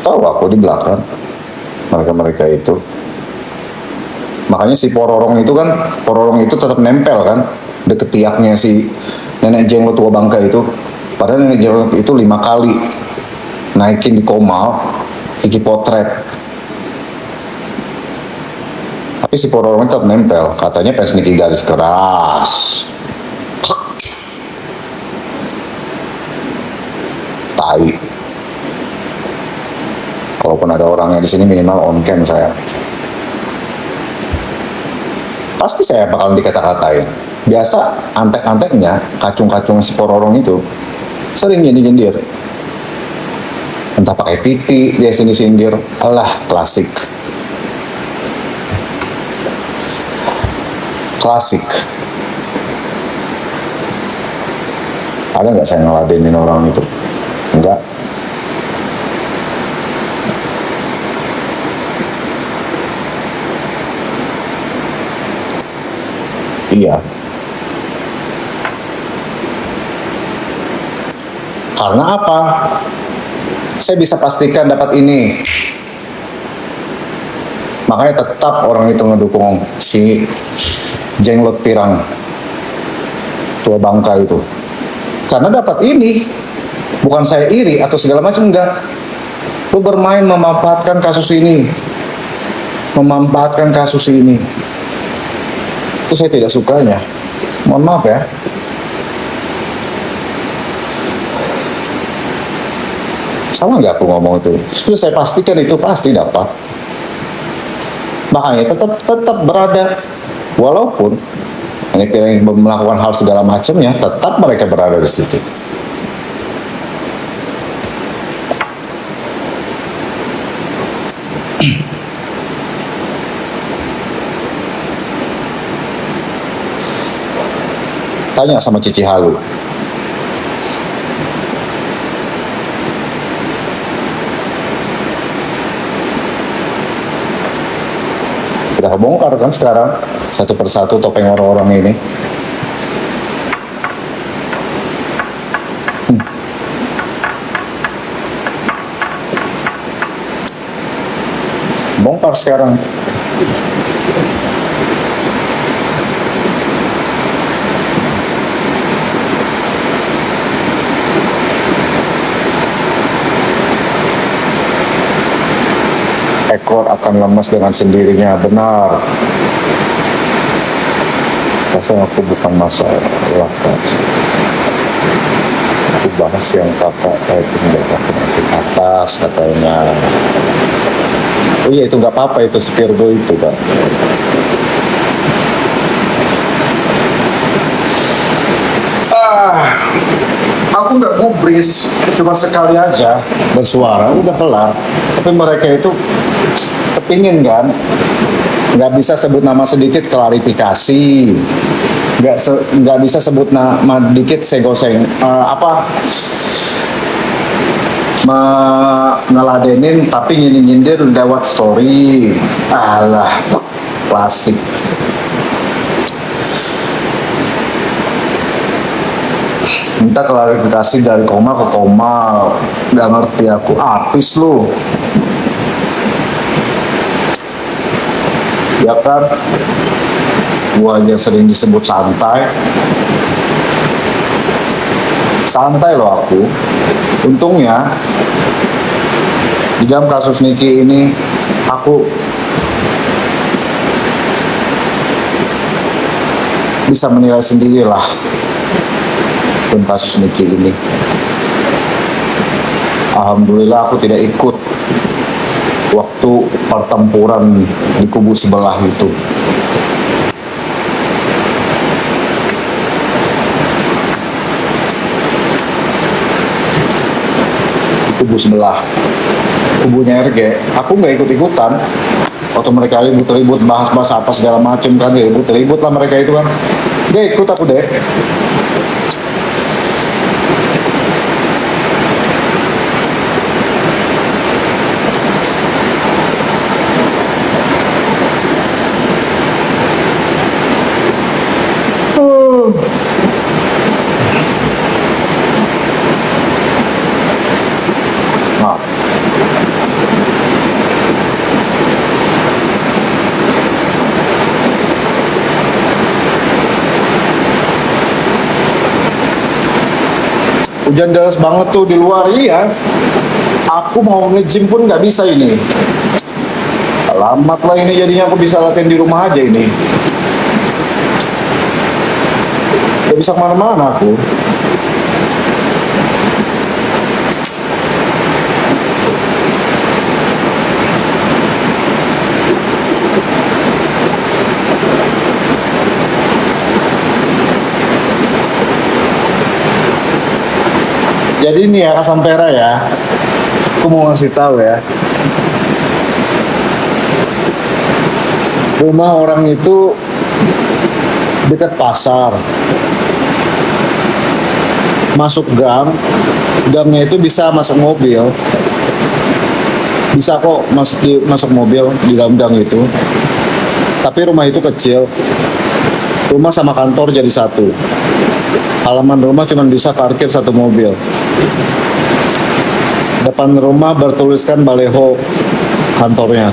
Tahu aku di belakang mereka itu. Makanya si Pororong itu tetap nempel kan di ketiaknya si nenek jenggot tua bangka itu. Padahal nenek jenggot itu 5 kali naikin di Komal, Kiki potret. Tapi si Pororong tetap nempel. Katanya fans Niki garis keras. Tai. Kalaupun ada orangnya di sini minimal on cam saya. Pasti saya bakal dikata-katain. Biasa antek-anteknya, kacung-kacung si Pororong itu sering nyindir. Entah pakai piti, dia sindir. Alah, klasik. Klasik. Ada nggak saya ngeladenin orang itu? Enggak. Iya. Karena apa? Saya bisa pastikan dapat ini. Makanya tetap orang itu ngedukung si Jenglot Pirang, tua Bangka itu. Karena dapat ini. Bukan saya iri atau segala macam, enggak. Lu bermain memanfaatkan kasus ini. Memanfaatkan kasus ini. Itu saya tidak sukanya. Mohon maaf ya. Sama nggak aku ngomong itu? Sudah saya pastikan itu pasti dapat. Makanya tetap berada, walaupun ini yang melakukan hal segala macamnya, tetap mereka berada di situ. Tanya sama Cici Halu. Udah kebongkar kan sekarang satu persatu topeng orang-orang ini. Bongkar sekarang. Ekor akan lemas dengan sendirinya, benar. Rasanya aku bukan masalah kan. Aku bahas yang kakak itu di atas katanya. Oh iya, itu nggak apa-apa, itu Spirgo itu kan. Aku nggak gubris, cuma sekali aja bersuara udah kelar. Tapi mereka itu kepingin kan, nggak bisa sebut nama sedikit klarifikasi, nggak bisa sebut nama dikit senggol-seng ngeladenin tapi nyindir lewat story. Alah, klasik. Minta klarifikasi dari koma ke koma, nggak ngerti aku, artis lu. Ya kan, gua aja sering disebut santai. Santai loh aku. Untungnya di dalam kasus Niki ini aku bisa menilai sendirilah dalam kasus Niki ini. Alhamdulillah aku tidak ikut waktu pertempuran di kubu sebelah itu. Di kubu sebelah, kubunya RG, aku nggak ikut-ikutan. Waktu mereka ribut-ribut bahas-bahas apa segala macam kan, ribut-ribut lah mereka itu kan. Gak ikut aku deh. Hujan deras banget tuh di luar, iya. Aku mau nge-gym pun nggak bisa ini. Alamat lah ini, jadinya aku bisa latihan di rumah aja ini. Gak bisa kemana-mana aku. Jadi ini ya, Kasampera ya, aku mau ngasih tahu ya, rumah orang itu dekat pasar, masuk gang, gangnya itu bisa masuk mobil, bisa kok masuk mobil di dalam gang itu, tapi rumah itu kecil, rumah sama kantor jadi satu, halaman rumah cuma bisa parkir satu mobil. Depan rumah bertuliskan baleho kantornya.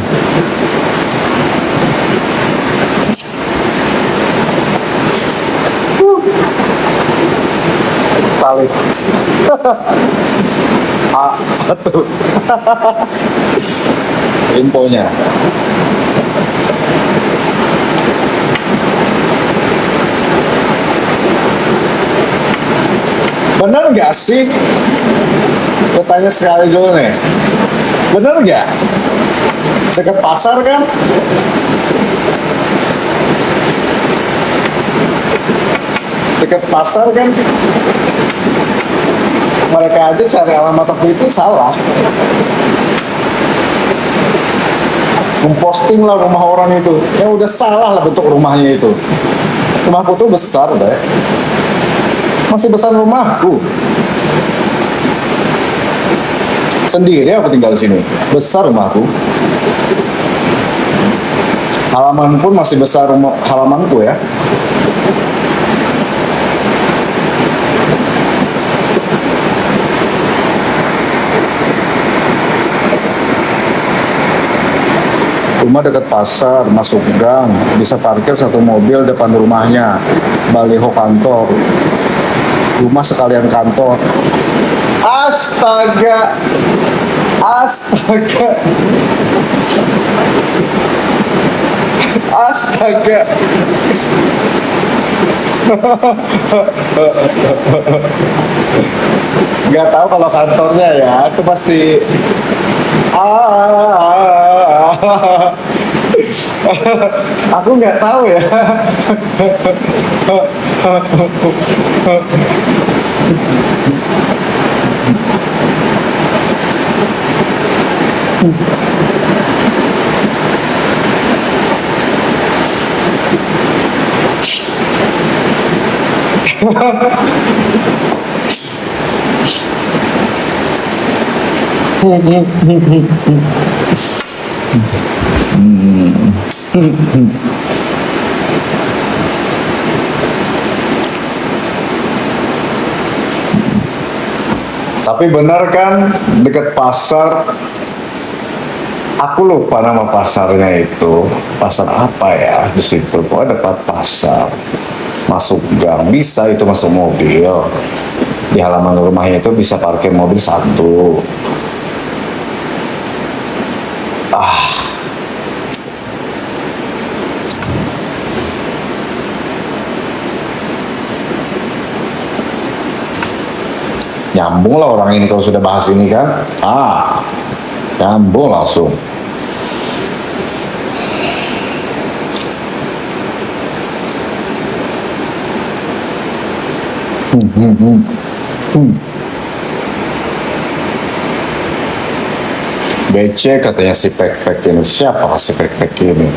Valid. A1. Infonya. Bener nggak sih? Gue tanya sekali dulu nih. Bener nggak? Dekat pasar kan? Dekat pasar kan? Mereka aja cari alamat aku itu salah. Memposting lah rumah orang itu. Ya udah salah lah bentuk rumahnya itu. Rumahku tuh besar deh. Masih besar rumahku. Sendiri aku tinggal di sini. Besar rumahku. Halaman pun masih besar rumah halamanku ya. Rumah dekat pasar, masuk gang, bisa parkir satu mobil depan rumahnya. Baliho kantor. Rumah sekalian kantor. Astaga. Astaga. Astaga. Nggak tahu kalau kantornya ya, itu pasti aku nggak tahu ya. Tapi benar kan dekat pasar, aku lupa nama pasarnya itu, pasar apa ya di situ. Pokoknya dekat pasar, masuk gang bisa itu masuk mobil, di halaman rumahnya itu bisa parkir mobil satu. Nyambung lah orang ini kalau sudah bahas ini kan. Nyambung langsung. BC katanya si pek-pek ini. Siapa si pek-pek ini?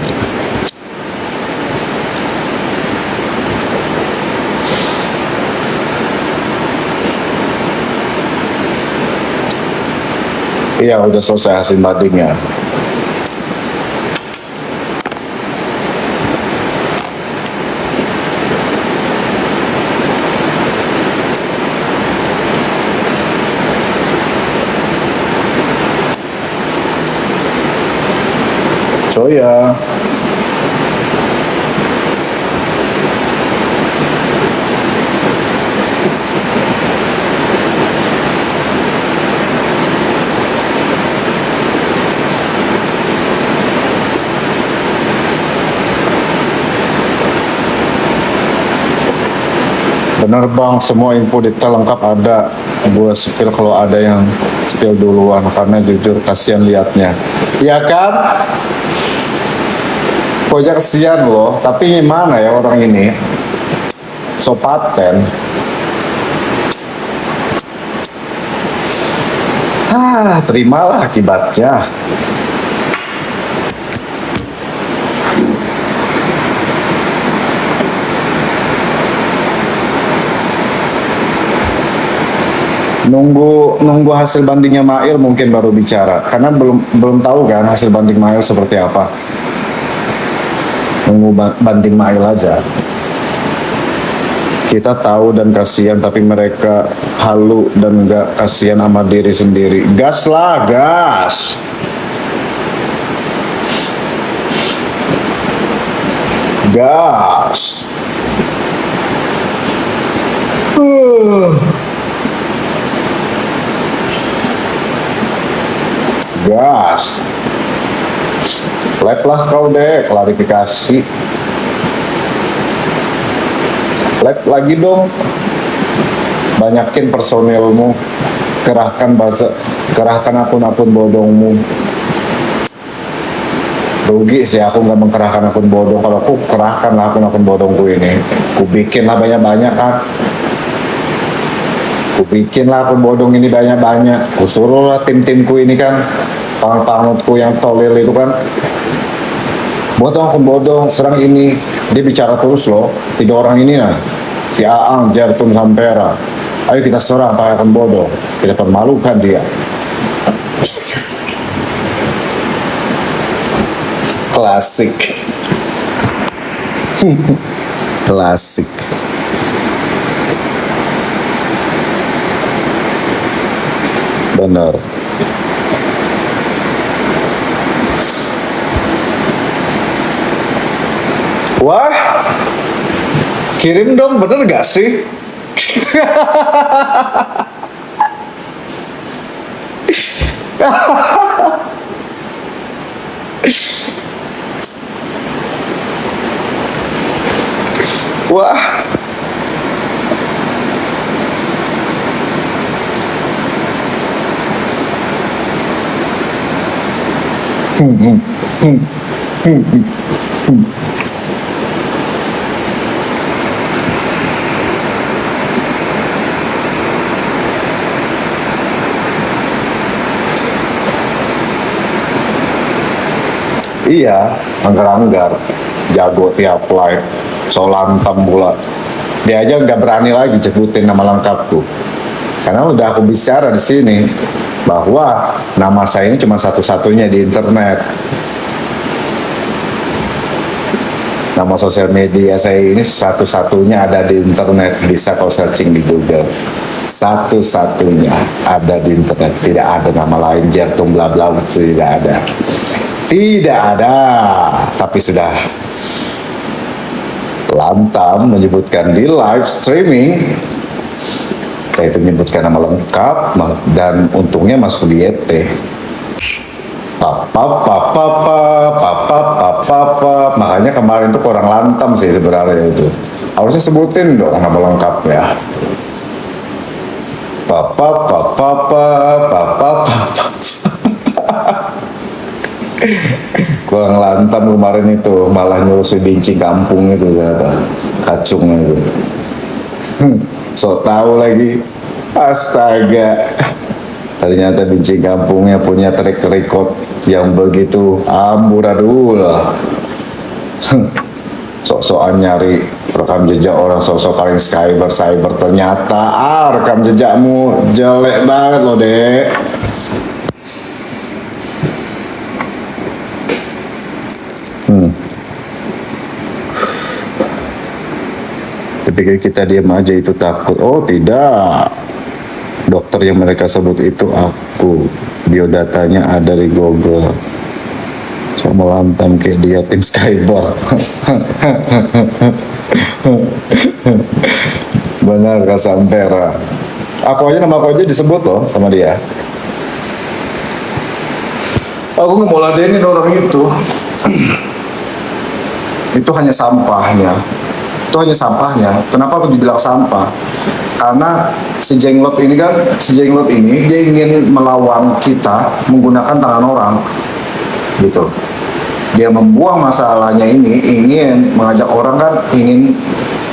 Iya, udah selesai hasil bandingnya. Coya. Bener bang, semua info detail lengkap ada. Gue spill kalau ada yang spill duluan, karena jujur kasihan liatnya. Iya kan? Pokoknya kasihan loh, tapi gimana ya orang ini? So paten. Terimalah akibatnya. Nunggu hasil bandingnya Mail mungkin baru bicara, karena belum tahu kan hasil banding Mail seperti apa. Nunggu banding Mail aja. Kita tahu dan kasihan, tapi mereka halu dan nggak kasihan sama diri sendiri. Gas lah, gas. Gas. Gas. Lab lah kau deh, klarifikasi. Lab lagi dong. Banyakin personilmu. Kerahkan akun-akun bodongmu. Rugi sih aku nggak mengkerahkan akun bodong. Kalau aku kerahkan lah akun-akun bodongku ini. Ku bikin lah banyak-banyak kan. Ku bikin lah akun bodong ini banyak-banyak. Ku suruh lah tim-timku ini kan. Pangutku yang tolil itu kan. Buat akun bodong, serang ini. Dia bicara terus loh. 3 orang ini nah. Si Aang, Jertun, Sampera. Ayo kita serang pakai akun bodong. Kita permalukan dia. Klasik. Klasik. Benar. Wah, kirim dong, bener gak sih? Wah. Iya, anggar-anggar, jago tiap live, so lantam pula. Dia aja nggak berani lagi sebutin nama lengkapku, karena udah aku bicara di sini bahwa nama saya ini cuma satu-satunya di internet. Nama sosial media saya ini satu-satunya ada di internet, bisa kau searching di Google. Satu-satunya ada di internet, tidak ada nama lain, Jertung bla bla, tidak ada. Tidak ada, tapi sudah lantam menyebutkan di live streaming, yaitu menyebutkan nama lengkap dan untungnya masuk di YT. Makanya kemarin tuh kurang lantam sih sebenarnya itu. Harusnya sebutin dong nama lengkapnya. Kurang lantam kemarin itu, malah nyuruh si Binci kampung itu ternyata kacung itu. So tahu lagi, astaga, ternyata Binci kampungnya punya track record yang begitu amburadul. Sok-sokan nyari rekam jejak orang, sok-sok paling cyber, ternyata rekam jejakmu jelek banget loh dek. Tapi kita diam aja itu takut. Oh tidak, dokter yang mereka sebut itu aku. Biodatanya ada di Google. Sama lantam kayak dia tim Skybar. Benar Kak Sampera. Nama aku aja disebut loh sama dia. Aku nggak mau ladenin orang itu. Itu hanya sampahnya. Kenapa aku dibilang sampah? Karena si jenglot ini dia ingin melawan kita menggunakan tangan orang, gitu. Dia membuang masalahnya ini, ingin mengajak orang kan, ingin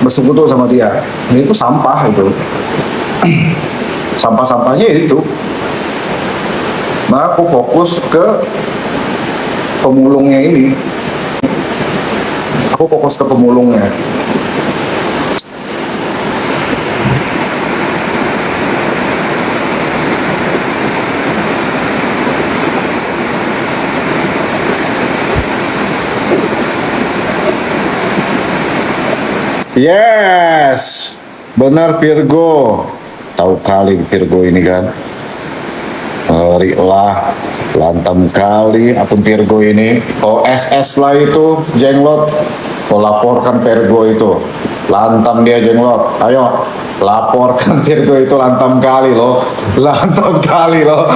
bersekutu sama dia. Ini itu sampah itu. Sampah-sampahnya itu. Maka aku fokus ke pemulungnya ini. Aku fokus ke pemulungnya. Yes. Benar Virgo. Tahu kali Virgo ini kan. Ngeri lah. Lantam kali akun Virgo ini. Oh SS lah itu jenglot. Kau laporkan Virgo itu. Lantam dia jenglot. Ayo laporkan Virgo itu lantam kali loh. Lantam kali loh.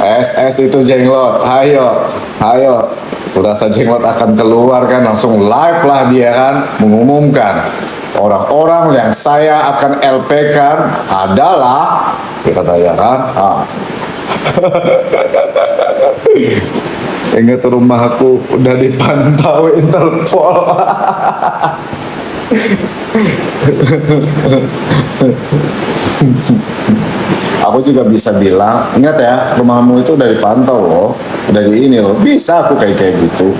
SS itu jenglot. Ayo. Ayo. Rasa jenglot akan keluar kan, langsung live lah dia kan, mengumumkan orang-orang yang saya akan LP kan adalah kita tanya kan. Ingat rumahku udah dipantau Interpol. Aku juga bisa bilang, ingat ya, rumahmu itu udah dipantau loh, udah di ini loh. Bisa aku kayak gitu.